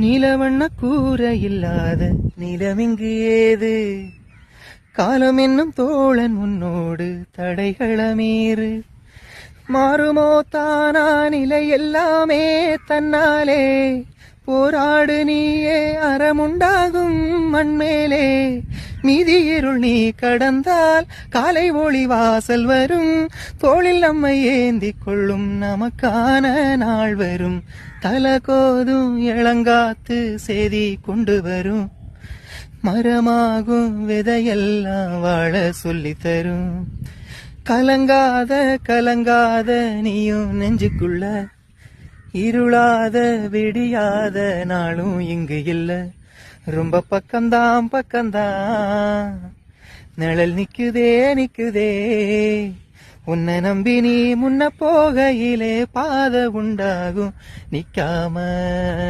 நீலவண்ண கூரை இல்லாத நிலமிங்கு ஏது? காலம் என்னும் தோழன் உன்னோடு தடைகளமீறு. மாறுமோ தானா நிலை எல்லாமே தன்னாலே, போராடு நீயே அறமுண்டாகும் மண்மேலே. மீதி இருள் நீ கடந்தால் காலை ஒளி வாசல் வரும், தோளில் நம்மை ஏந்தி கொள்ளும் நமக்கான நாள் வரும். தலகோதும் இளங்காத்து செய்தி கொண்டு வரும், மரமாகும் விதையெல்லாம் வாழ சொல்லி தரும். கலங்காத கலங்காத நீயும் நெஞ்சுக்குள்ள, இருளாத விடியாத நாளும் இங்கு இல்ல. ரொம்ப பக்கம்தான் பக்கம்தான் நிழல் நிக்குதே நிக்குதே, உன்னை நம்பி நீ முன்ன போகையிலே பாதை உண்டாகும் நிக்காம.